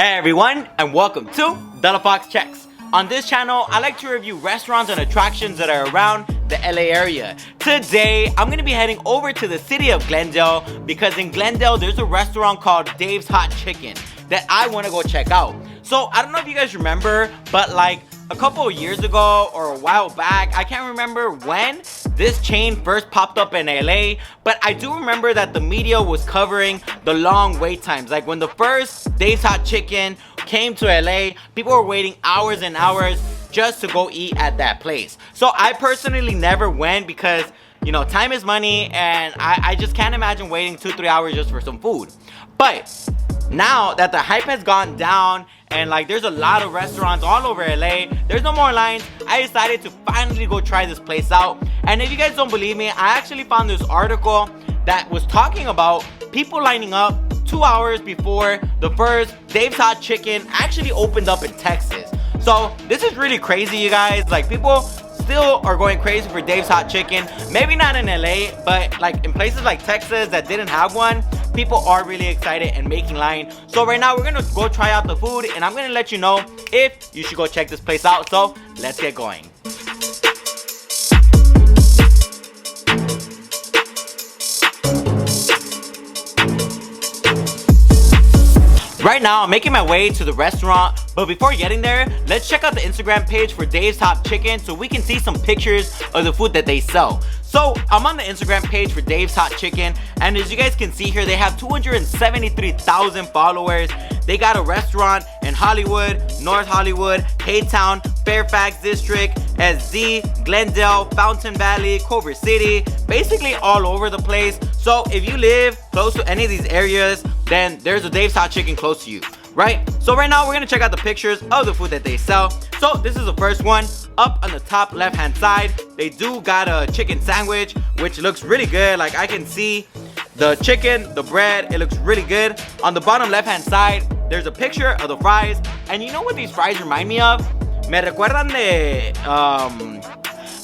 Hey everyone, and welcome to The Fox Checks. On this channel, I like to review restaurants and attractions that are around the LA area. Today, I'm gonna be heading over to the city of Glendale because in Glendale, there's a restaurant called Dave's Hot Chicken that I wanna go check out. So, I don't know if you guys remember, but like a couple of years ago or a while back, I can't remember when this chain first popped up in LA, but I do remember that the media was covering the long wait times. Like when the first Dave's Hot Chicken came to LA, people were waiting hours and hours just to go eat at that place. So I personally never went because, you know, time is money and I just can't imagine waiting 2-3 hours just for some food. But now that the hype has gone down and like there's a lot of restaurants all over LA, there's no more lines, I decided to finally go try this place out. And if you guys don't believe me, I actually found this article that was talking about people lining up 2 hours before the first Dave's Hot Chicken actually opened up in Texas. So this is really crazy, you guys. Like people still are going crazy for Dave's Hot Chicken. Maybe not in LA, but like in places like Texas that didn't have one, people are really excited and making line. So right now we're gonna go try out the food and I'm gonna let you know if you should go check this place out. So let's get going. Right now, I'm making my way to the restaurant, but before getting there, let's check out the Instagram page for Dave's Hot Chicken so we can see some pictures of the food that they sell. So, I'm on the Instagram page for Dave's Hot Chicken, and as you guys can see here, they have 273,000 followers. They got a restaurant in Hollywood, North Hollywood, K-Town, Fairfax District, SD, Glendale, Fountain Valley, Culver City, basically all over the place. So, if you live close to any of these areas, then there's a Dave's Hot Chicken close to you, right? So right now we're gonna check out the pictures of the food that they sell. So this is the first one. Up on the top left hand side, they do got a chicken sandwich, which looks really good. Like I can see the chicken, the bread, it looks really good. On the bottom left hand side, there's a picture of the fries. And you know what these fries remind me of? Me recuerdan de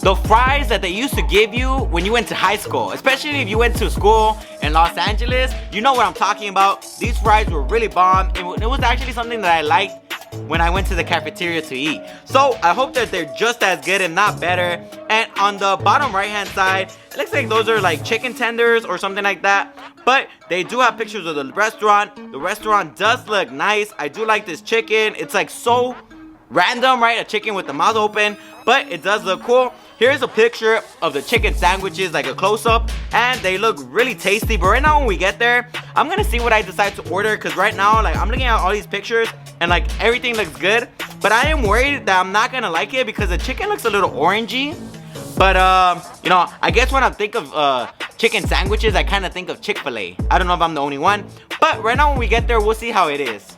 the fries that they used to give you when you went to high school, especially if you went to school in Los Angeles. You know what I'm talking about. These fries were really bomb. It was actually something that I liked when I went to the cafeteria to eat. So I hope that they're just as good, if not better. And on the bottom right hand side, it looks like those are like chicken tenders or something like that. But they do have pictures of the restaurant. The restaurant does look nice. I do like this chicken. It's like so random, right? A chicken with the mouth open, but it does look cool. Here's a picture of the chicken sandwiches, like a close-up, and they look really tasty. But right now when we get there, I'm gonna see what I decide to order, because right now like I'm looking at all these pictures and like everything looks good, but I am worried that I'm not gonna like it because the chicken looks a little orangey. But you know, I guess when I think of chicken sandwiches, I kind of think of Chick-fil-A. I don't know if I'm the only one, but right now when we get there, we'll see how it is.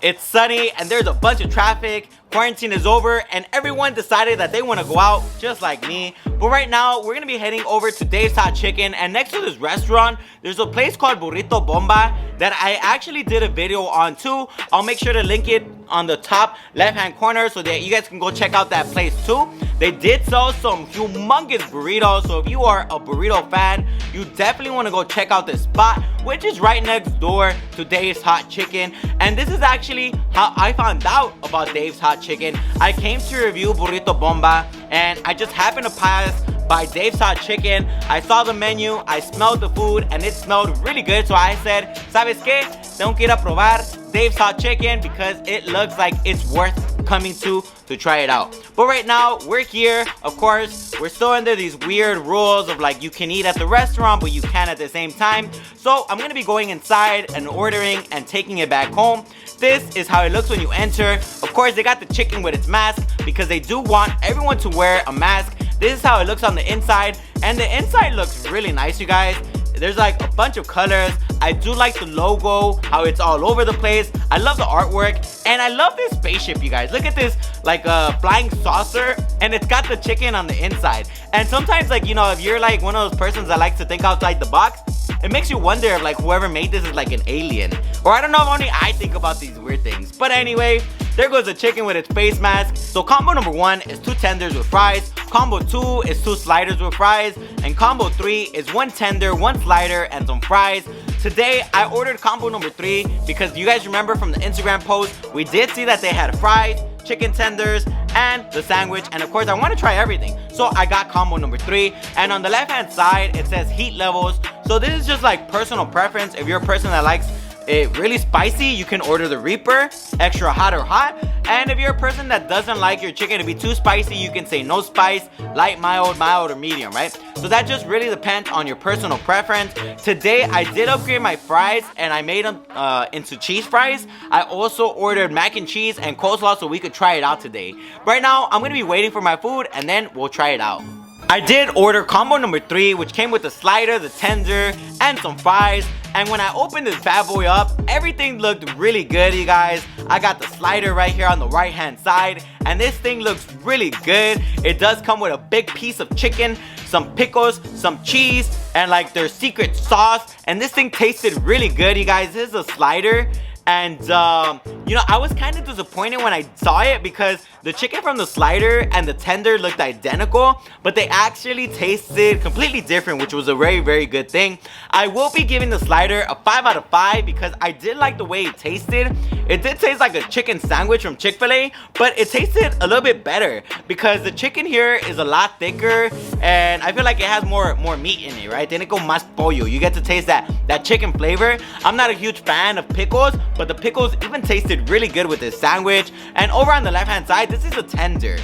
It's sunny and there's a bunch of traffic. Quarantine is over and everyone decided that they want to go out just like me. But right now we're gonna be heading over to Dave's Hot Chicken, and next to this restaurant there's a place called Burrito Bomba that I actually did a video on too. I'll make sure to link it on the top left hand corner so that you guys can go check out that place too. They did sell some humongous burritos, so if you are a burrito fan, you definitely want to go check out this spot, which is right next door to Dave's Hot Chicken. And this is actually how I found out about Dave's Hot Chicken. I came to review Burrito Bomba and I just happened to pass by Dave's Hot Chicken. I saw the menu, I smelled the food, and it smelled really good. So I said, ¿sabes qué? Tengo que ir a probar Dave's Hot Chicken because it looks like it's worth coming to try it out. But right now, we're here. Of course, we're still under these weird rules of like you can eat at the restaurant, but you can't at the same time. So I'm gonna be going inside and ordering and taking it back home. This is how it looks when you enter. Of course, they got the chicken with its mask because they do want everyone to wear a mask. This is how it looks on the inside, and the inside looks really nice, you guys. There's like a bunch of colors. I do like the logo, how it's all over the place. I love the artwork, and I love this spaceship, you guys. Look at this, like a flying saucer, and it's got the chicken on the inside. And sometimes, like, you know, if you're like one of those persons that likes to think outside the box, it makes you wonder if like whoever made this is like an alien. Or I don't know if only I think about these weird things. But anyway, there goes the chicken with its face mask. So combo number 1 is 2 tenders with fries. Combo 2 is 2 sliders with fries. And combo 3 is 1 tender, 1 slider, and some fries. Today, I ordered combo number 3 because you guys remember from the Instagram post, we did see that they had fries, chicken tenders, and the sandwich. And of course, I want to try everything. So I got combo number 3. And on the left-hand side, it says heat levels. So this is just like personal preference. If you're a person that likes it really spicy, you can order the Reaper, extra hot or hot. And if you're a person that doesn't like your chicken to be too spicy, you can say no spice, light, mild, or medium, right? So that just really depends on your personal preference. Today, I did upgrade my fries and I made them into cheese fries. I also ordered mac and cheese and coleslaw so we could try it out today. Right now, I'm gonna be waiting for my food and then we'll try it out. I did order combo number 3, which came with the slider, the tender, and some fries. And when I opened this bad boy up, everything looked really good, you guys. I got the slider right here on the right hand side, and this thing looks really good. It does come with a big piece of chicken, some pickles, some cheese, and like their secret sauce. And this thing tasted really good, you guys. This is a slider. And, you know, I was kind of disappointed when I saw it because the chicken from the slider and the tender looked identical, but they actually tasted completely different, which was a very, very good thing. I will be giving the slider a 5 out of 5 because I did like the way it tasted. It did taste like a chicken sandwich from Chick-fil-A, but it tasted a little bit better because the chicken here is a lot thicker and I feel like it has more meat in it, right? Tiene como más pollo. You get to taste that chicken flavor. I'm not a huge fan of pickles, but the pickles even tasted really good with this sandwich. And over on the left hand side, this is a tender.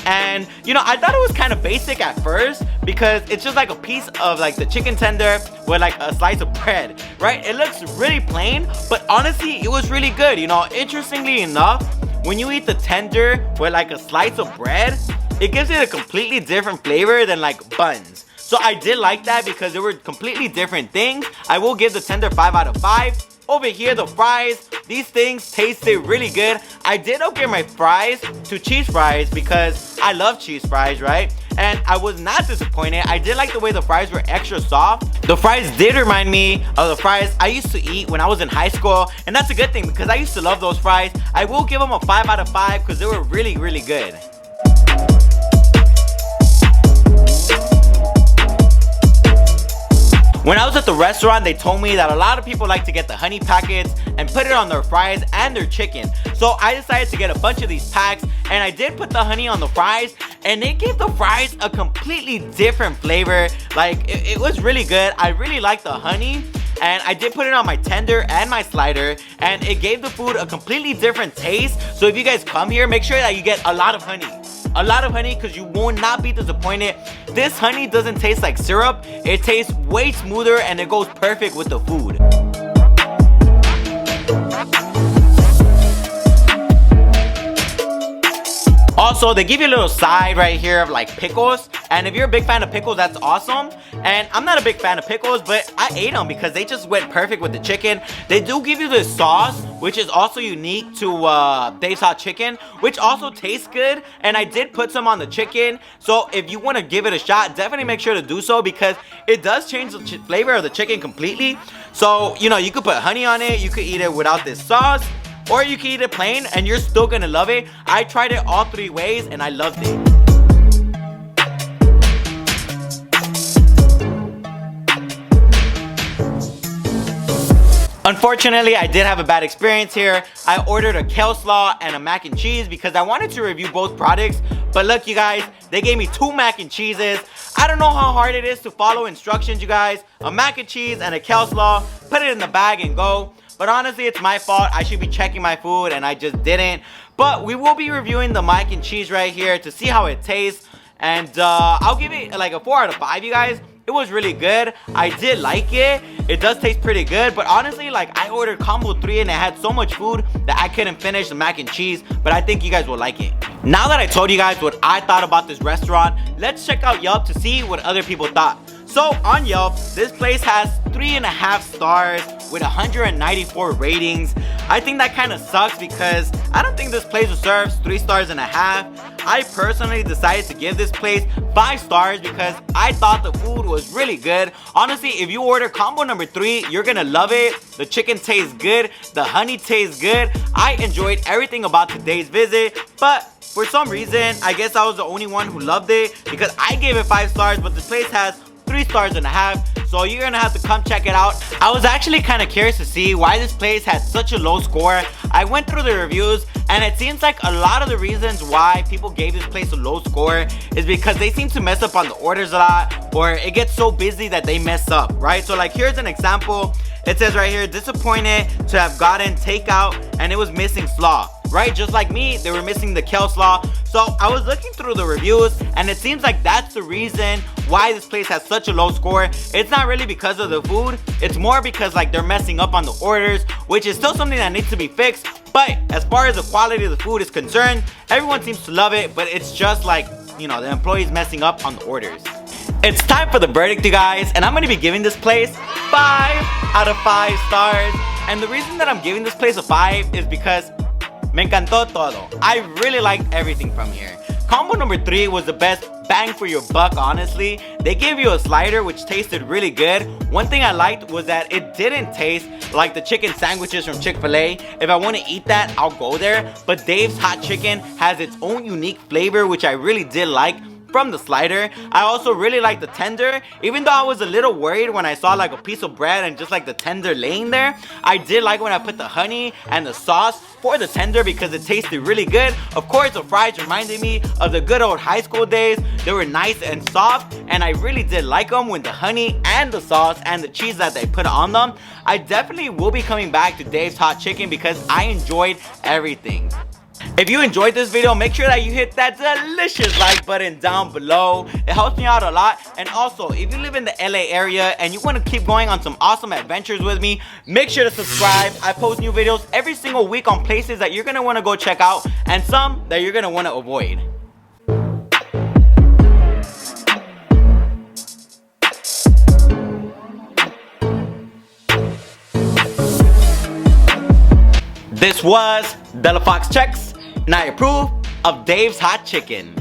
And you know, I thought it was kind of basic at first because it's just like a piece of like the chicken tender with like a slice of bread, right? It looks really plain, but honestly, it was really good. You know, interestingly enough, when you eat the tender with like a slice of bread, it gives it a completely different flavor than like buns. So I did like that because they were completely different things. I will give the tender 5 out of 5. Over here, the fries, these things tasted really good. I did upgrade my fries to cheese fries because I love cheese fries, right? And I was not disappointed. I did like the way the fries were extra soft. The fries did remind me of the fries I used to eat when I was in high school. And that's a good thing because I used to love those fries. I will give them a 5 out of 5 because they were really, really good. When I was at the restaurant, they told me that a lot of people like to get the honey packets and put it on their fries and their chicken. So I decided to get a bunch of these packs and I did put the honey on the fries and it gave the fries a completely different flavor. Like it was really good. I really liked the honey. And I did put it on my tender and my slider and it gave the food a completely different taste. So if you guys come here, make sure that you get a lot of honey. A lot of honey because you will not be disappointed. This honey doesn't taste like syrup. It tastes way smoother and it goes perfect with the food. Also, they give you a little side right here of like pickles. And if you're a big fan of pickles, that's awesome. And I'm not a big fan of pickles, but I ate them because they just went perfect with the chicken. They do give you this sauce, which is also unique to Dave's Hot Chicken, which also tastes good. And I did put some on the chicken. So if you want to give it a shot, definitely make sure to do so because it does change the flavor of the chicken completely. So, you know, you could put honey on it. You could eat it without this sauce. Or you can eat it plain and you're still gonna love it. I tried it all 3 ways and I loved it. Unfortunately, I did have a bad experience here. I ordered a coleslaw and a mac and cheese because I wanted to review both products. But look, you guys, they gave me 2 mac and cheeses. I don't know how hard it is to follow instructions, you guys. A mac and cheese and a coleslaw. Put it in the bag and go. But honestly, it's my fault. I should be checking my food and I just didn't. But we will be reviewing the mac and cheese right here to see how it tastes. And I'll give it like a 4 out of 5, you guys. It was really good. I did like it. It does taste pretty good. But honestly, like I ordered combo 3 and it had so much food that I couldn't finish the mac and cheese. But I think you guys will like it. Now that I told you guys what I thought about this restaurant, let's check out Yelp to see what other people thought. So on Yelp, this place has 3.5 stars with 194 ratings. I think that kind of sucks because I don't think this place deserves 3.5 stars. I personally decided to give this place 5 stars because I thought the food was really good. Honestly, if you order combo number 3, you're gonna love it. The chicken tastes good, the honey tastes good. I enjoyed everything about today's visit, but for some reason, I guess I was the only one who loved it because I gave it 5 stars, but this place has 3 stars and a half. So you're gonna have to come check it out. I was actually kind of curious to see why this place had such a low score. I went through the reviews and it seems like a lot of the reasons why people gave this place a low score is because they seem to mess up on the orders a lot, or it gets so busy that they mess up, right? So like here's an example. It says right here, disappointed to have gotten takeout and it was missing slaw. Right, just like me, they were missing the kale slaw. So I was looking through the reviews and it seems like that's the reason why this place has such a low score. It's not really because of the food, it's more because like they're messing up on the orders, which is still something that needs to be fixed. But as far as the quality of the food is concerned, everyone seems to love it, but it's just like, you know, the employees messing up on the orders. It's time for the verdict, you guys, and I'm gonna be giving this place 5 out of 5 stars. And the reason that I'm giving this place a 5 is because me encantó todo. I really liked everything from here. Combo number 3 was the best bang for your buck, honestly. They gave you a slider which tasted really good. One thing I liked was that it didn't taste like the chicken sandwiches from Chick-fil-A. If I want to eat that, I'll go there. But Dave's Hot Chicken has its own unique flavor, which I really did like from the slider. I also really like the tender. Even though I was a little worried when I saw like a piece of bread and just like the tender laying there, I did like when I put the honey and the sauce for the tender because it tasted really good. Of course, the fries reminded me of the good old high school days. They were nice and soft, and I really did like them with the honey and the sauce and the cheese that they put on them. I definitely will be coming back to Dave's Hot Chicken because I enjoyed everything. If you enjoyed this video, make sure that you hit that delicious like button down below. It helps me out a lot. And also, if you live in the LA area and you want to keep going on some awesome adventures with me, make sure to subscribe. I post new videos every single week on places that you're going to want to go check out and some that you're going to want to avoid. This was Della Fox Checks, and I approve of Dave's Hot Chicken.